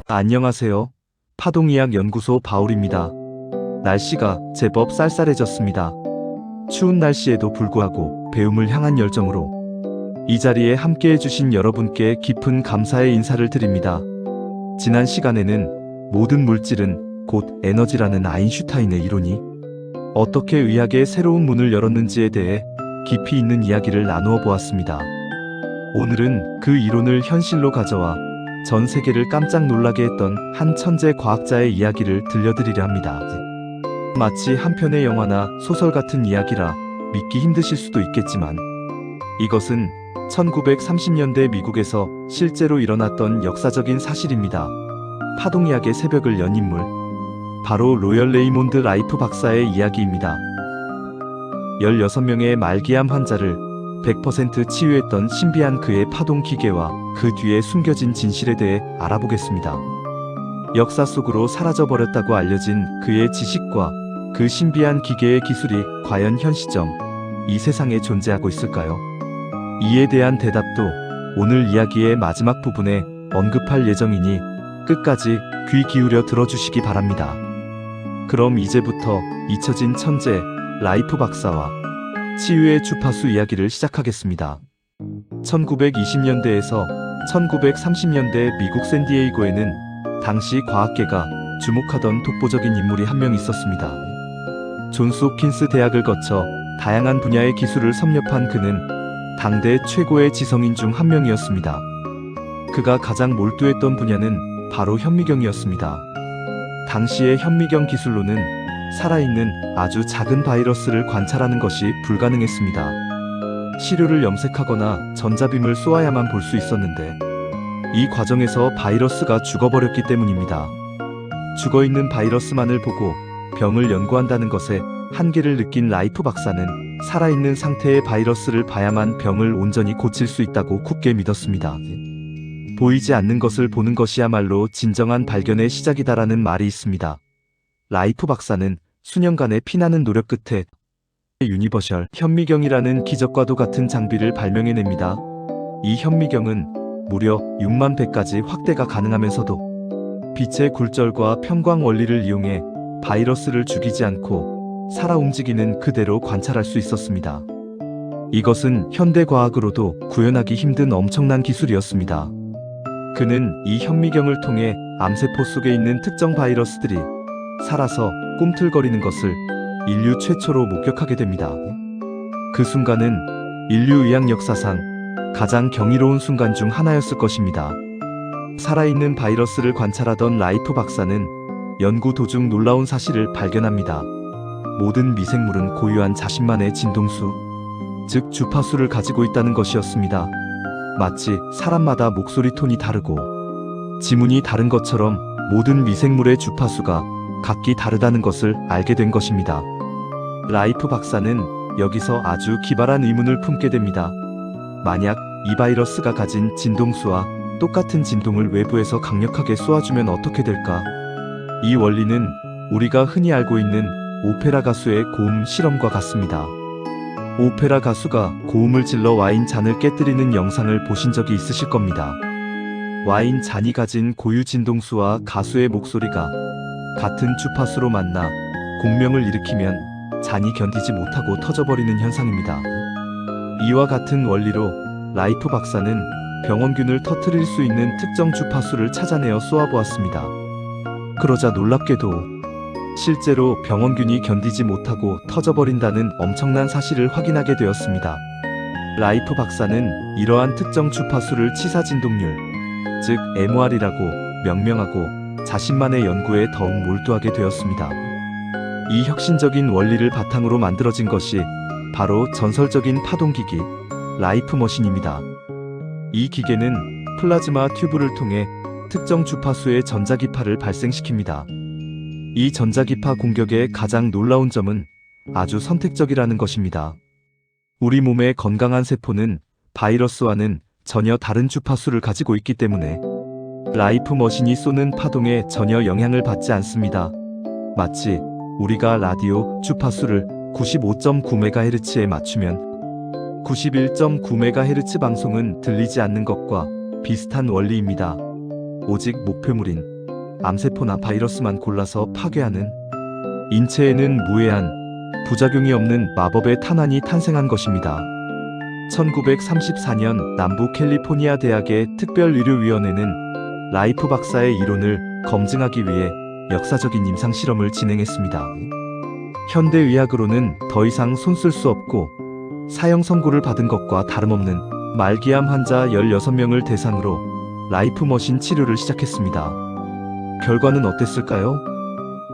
안녕하세요. 파동의학 연구소 바울입니다. 날씨가 제법 쌀쌀해졌습니다. 추운 날씨에도 불구하고 배움을 향한 열정으로 이 자리에 함께해 주신 여러분께 깊은 감사의 인사를 드립니다. 지난 시간에는 모든 물질은 곧 에너지라는 아인슈타인의 이론이 어떻게 의학의 새로운 문을 열었는지에 대해 깊이 있는 이야기를 나누어 보았습니다. 오늘은 그 이론을 현실로 가져와 전 세계를 깜짝 놀라게 했던 한 천재 과학자의 이야기를 들려드리려 합니다. 마치 한 편의 영화나 소설 같은 이야기라 믿기 힘드실 수도 있겠지만 이것은 1930년대 미국에서 실제로 일어났던 역사적인 사실입니다. 파동의학의 새벽을 연 인물, 바로 로열 레이몬드 라이프 박사의 이야기입니다. 16명의 말기암 환자를 100% 치유했던 신비한 그의 파동 기계와 그 뒤에 숨겨진 진실에 대해 알아보겠습니다. 역사 속으로 사라져버렸다고 알려진 그의 지식과 그 신비한 기계의 기술이 과연 현 시점 이 세상에 존재하고 있을까요? 이에 대한 대답도 오늘 이야기의 마지막 부분에 언급할 예정이니 끝까지 귀 기울여 들어주시기 바랍니다. 그럼 이제부터 잊혀진 천재 라이프 박사와 치유의 주파수 이야기를 시작하겠습니다. 1920년대에서 1930년대 미국 샌디에이고에는 당시 과학계가 주목하던 독보적인 인물이 한 명 있었습니다. 존스 홉킨스 대학을 거쳐 다양한 분야의 기술을 섭렵한 그는 당대 최고의 지성인 중 한 명이었습니다. 그가 가장 몰두했던 분야는 바로 현미경이었습니다. 당시의 현미경 기술로는 살아있는 아주 작은 바이러스를 관찰하는 것이 불가능했습니다. 시료를 염색하거나 전자빔을 쏘아야만 볼 수 있었는데 이 과정에서 바이러스가 죽어버렸기 때문입니다. 죽어있는 바이러스만을 보고 병을 연구한다는 것에 한계를 느낀 라이프 박사는 살아있는 상태의 바이러스를 봐야만 병을 온전히 고칠 수 있다고 굳게 믿었습니다. 보이지 않는 것을 보는 것이야말로 진정한 발견의 시작이다라는 말이 있습니다. 라이프 박사는 수년간의 피나는 노력 끝에 유니버셜 현미경이라는 기적과도 같은 장비를 발명해냅니다. 이 현미경은 무려 6만 배까지 확대가 가능하면서도 빛의 굴절과 편광 원리를 이용해 바이러스를 죽이지 않고 살아 움직이는 그대로 관찰할 수 있었습니다. 이것은 현대 과학으로도 구현하기 힘든 엄청난 기술이었습니다. 그는 이 현미경을 통해 암세포 속에 있는 특정 바이러스들이 살아서 꿈틀거리는 것을 인류 최초로 목격하게 됩니다. 그 순간은 인류 의학 역사상 가장 경이로운 순간 중 하나였을 것입니다. 살아있는 바이러스를 관찰하던 라이프 박사는 연구 도중 놀라운 사실을 발견합니다. 모든 미생물은 고유한 자신만의 진동수, 즉 주파수를 가지고 있다는 것이었습니다. 마치 사람마다 목소리 톤이 다르고 지문이 다른 것처럼 모든 미생물의 주파수가 각기 다르다는 것을 알게 된 것입니다. 라이프 박사는 여기서 아주 기발한 의문을 품게 됩니다. 만약 이 바이러스가 가진 진동수와 똑같은 진동을 외부에서 강력하게 쏘아주면 어떻게 될까? 이 원리는 우리가 흔히 알고 있는 오페라 가수의 고음 실험과 같습니다. 오페라 가수가 고음을 질러 와인 잔을 깨뜨리는 영상을 보신 적이 있으실 겁니다. 와인 잔이 가진 고유 진동수와 가수의 목소리가 같은 주파수로 만나 공명을 일으키면 잔이 견디지 못하고 터져버리는 현상입니다. 이와 같은 원리로 라이프 박사는 병원균을 터뜨릴 수 있는 특정 주파수를 찾아내어 쏘아보았습니다. 그러자 놀랍게도 실제로 병원균이 견디지 못하고 터져버린다는 엄청난 사실을 확인하게 되었습니다. 라이프 박사는 이러한 특정 주파수를 치사진동률, 즉 MOR이라고 명명하고 자신만의 연구에 더욱 몰두하게 되었습니다. 이 혁신적인 원리를 바탕으로 만들어진 것이 바로 전설적인 파동기기, 라이프 머신입니다. 이 기계는 플라즈마 튜브를 통해 특정 주파수의 전자기파를 발생시킵니다. 이 전자기파 공격의 가장 놀라운 점은 아주 선택적이라는 것입니다. 우리 몸의 건강한 세포는 바이러스와는 전혀 다른 주파수를 가지고 있기 때문에 라이프 머신이 쏘는 파동에 전혀 영향을 받지 않습니다. 마치 우리가 라디오 주파수를 95.9MHz에 맞추면 91.9MHz 방송은 들리지 않는 것과 비슷한 원리입니다. 오직 목표물인 암세포나 바이러스만 골라서 파괴하는, 인체에는 무해한 부작용이 없는 마법의 탄환이 탄생한 것입니다. 1934년 남부 캘리포니아 대학의 특별의료위원회는 라이프 박사의 이론을 검증하기 위해 역사적인 임상 실험을 진행했습니다. 현대의학으로는 더 이상 손 쓸 수 없고 사형 선고를 받은 것과 다름없는 말기암 환자 16명을 대상으로 라이프 머신 치료를 시작했습니다. 결과는 어땠을까요?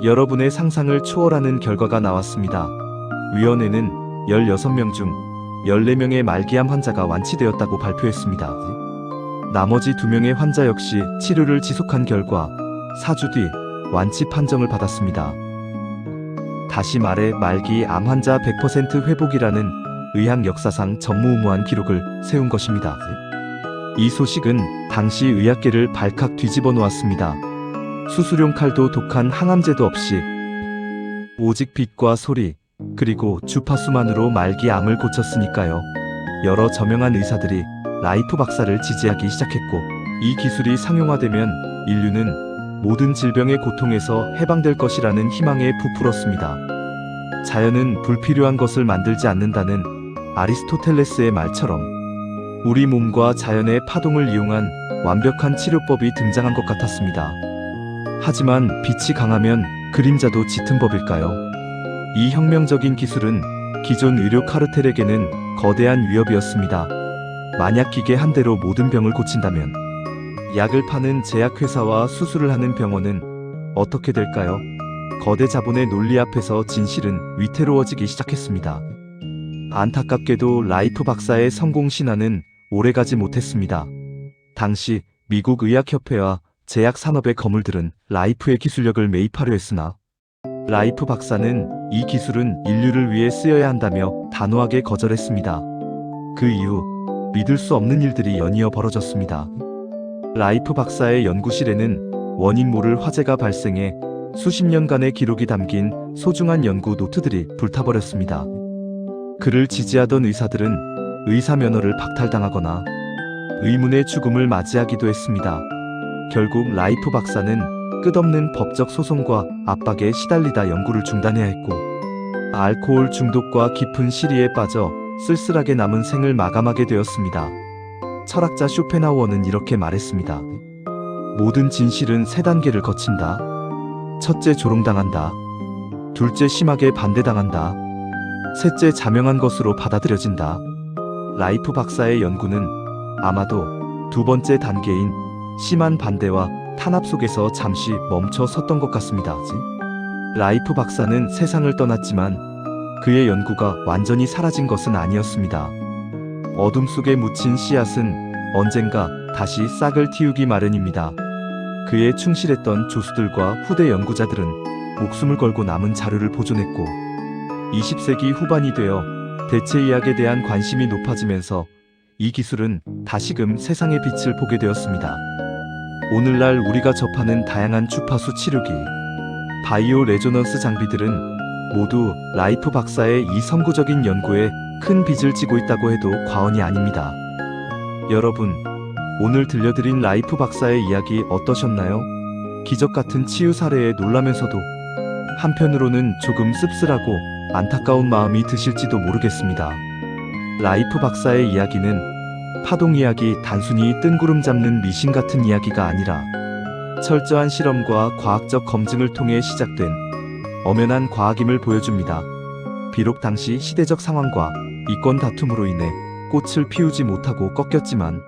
여러분의 상상을 초월하는 결과가 나왔습니다. 위원회는 16명 중 14명의 말기암 환자가 완치되었다고 발표했습니다. 나머지 2명의 환자 역시 치료를 지속한 결과 4주 뒤 완치 판정을 받았습니다. 다시 말해 말기 암 환자 100% 회복이라는 의학 역사상 전무후무한 기록을 세운 것입니다. 이 소식은 당시 의학계를 발칵 뒤집어 놓았습니다. 수술용 칼도 독한 항암제도 없이 오직 빛과 소리 그리고 주파수만으로 말기 암을 고쳤으니까요. 여러 저명한 의사들이 라이프 박사를 지지하기 시작했고 이 기술이 상용화되면 인류는 모든 질병의 고통에서 해방될 것이라는 희망에 부풀었습니다. 자연은 불필요한 것을 만들지 않는다는 아리스토텔레스의 말처럼 우리 몸과 자연의 파동을 이용한 완벽한 치료법이 등장한 것 같았습니다. 하지만 빛이 강하면 그림자도 짙은 법일까요? 이 혁명적인 기술은 기존 의료 카르텔에게는 거대한 위협이었습니다. 만약 기계 한 대로 모든 병을 고친다면 약을 파는 제약회사와 수술을 하는 병원은 어떻게 될까요? 거대 자본의 논리 앞에서 진실은 위태로워지기 시작했습니다. 안타깝게도 라이프 박사의 성공 신화는 오래가지 못했습니다. 당시 미국 의학협회와 제약 산업의 거물들은 라이프의 기술력을 매입하려 했으나 라이프 박사는 이 기술은 인류를 위해 쓰여야 한다며 단호하게 거절했습니다. 그 이후 믿을 수 없는 일들이 연이어 벌어졌습니다. 라이프 박사의 연구실에는 원인 모를 화재가 발생해 수십 년간의 기록이 담긴 소중한 연구 노트들이 불타버렸습니다. 그를 지지하던 의사들은 의사 면허를 박탈당하거나 의문의 죽음을 맞이하기도 했습니다. 결국 라이프 박사는 끝없는 법적 소송과 압박에 시달리다 연구를 중단해야 했고 알코올 중독과 깊은 시리에 빠져 쓸쓸하게 남은 생을 마감하게 되었습니다. 철학자 쇼펜하우어는 이렇게 말했습니다. 모든 진실은 세 단계를 거친다. 첫째 조롱당한다. 둘째 심하게 반대당한다. 셋째 자명한 것으로 받아들여진다. 라이프 박사의 연구는 아마도 두 번째 단계인 심한 반대와 탄압 속에서 잠시 멈춰 섰던 것 같습니다. 라이프 박사는 세상을 떠났지만 그의 연구가 완전히 사라진 것은 아니었습니다. 어둠 속에 묻힌 씨앗은 언젠가 다시 싹을 틔우기 마련입니다. 그에 충실했던 조수들과 후대 연구자들은 목숨을 걸고 남은 자료를 보존했고 20세기 후반이 되어 대체의학에 대한 관심이 높아지면서 이 기술은 다시금 세상의 빛을 보게 되었습니다. 오늘날 우리가 접하는 다양한 주파수 치료기, 바이오 레조넌스 장비들은 모두 라이프 박사의 이 선구적인 연구에 큰 빚을 지고 있다고 해도 과언이 아닙니다. 여러분, 오늘 들려드린 라이프 박사의 이야기 어떠셨나요? 기적 같은 치유 사례에 놀라면서도 한편으로는 조금 씁쓸하고 안타까운 마음이 드실지도 모르겠습니다. 라이프 박사의 이야기는 파동 이야기 단순히 뜬구름 잡는 미신 같은 이야기가 아니라 철저한 실험과 과학적 검증을 통해 시작된 엄연한 과학임을 보여줍니다. 비록 당시 시대적 상황과 이권 다툼으로 인해 꽃을 피우지 못하고 꺾였지만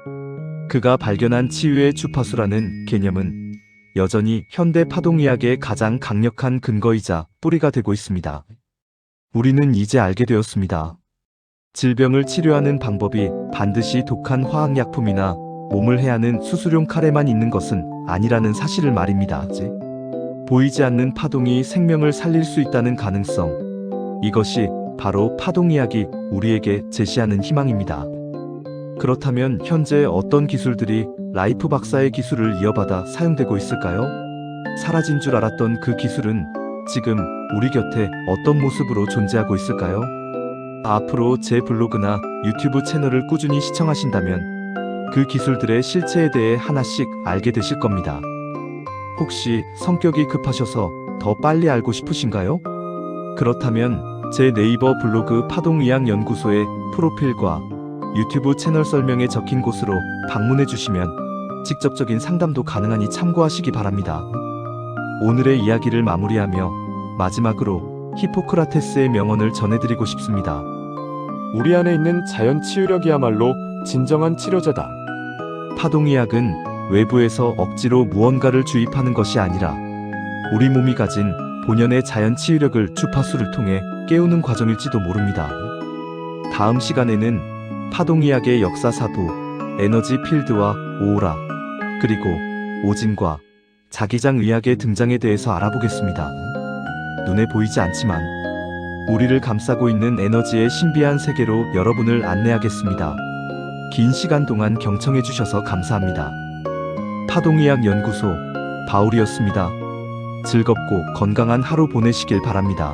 그가 발견한 치유의 주파수라는 개념은 여전히 현대 파동의학의 가장 강력한 근거이자 뿌리가 되고 있습니다. 우리는 이제 알게 되었습니다. 질병을 치료하는 방법이 반드시 독한 화학약품이나 몸을 해하는 수술용 칼에만 있는 것은 아니라는 사실을 말입니다. 보이지 않는 파동이 생명을 살릴 수 있다는 가능성, 이것이 바로 파동의학이 우리에게 제시하는 희망입니다. 그렇다면 현재 어떤 기술들이 라이프 박사의 기술을 이어받아 사용되고 있을까요? 사라진 줄 알았던 그 기술은 지금 우리 곁에 어떤 모습으로 존재하고 있을까요? 앞으로 제 블로그나 유튜브 채널을 꾸준히 시청하신다면 그 기술들의 실체에 대해 하나씩 알게 되실 겁니다. 혹시 성격이 급하셔서 더 빨리 알고 싶으신가요? 그렇다면 제 네이버 블로그 파동의학연구소의 프로필과 유튜브 채널 설명에 적힌 곳으로 방문해 주시면 직접적인 상담도 가능하니 참고하시기 바랍니다. 오늘의 이야기를 마무리하며 마지막으로 히포크라테스의 명언을 전해드리고 싶습니다. 우리 안에 있는 자연 치유력이야말로 진정한 치료제다. 파동의학은 외부에서 억지로 무언가를 주입하는 것이 아니라 우리 몸이 가진 본연의 자연 치유력을 주파수를 통해 깨우는 과정일지도 모릅니다. 다음 시간에는 파동의학의 역사사부, 에너지 필드와 오오라, 그리고 오진과 자기장 의학의 등장에 대해서 알아보겠습니다. 눈에 보이지 않지만 우리를 감싸고 있는 에너지의 신비한 세계로 여러분을 안내하겠습니다. 긴 시간 동안 경청해 주셔서 감사합니다. 파동의학연구소 바울이었습니다. 즐겁고 건강한 하루 보내시길 바랍니다.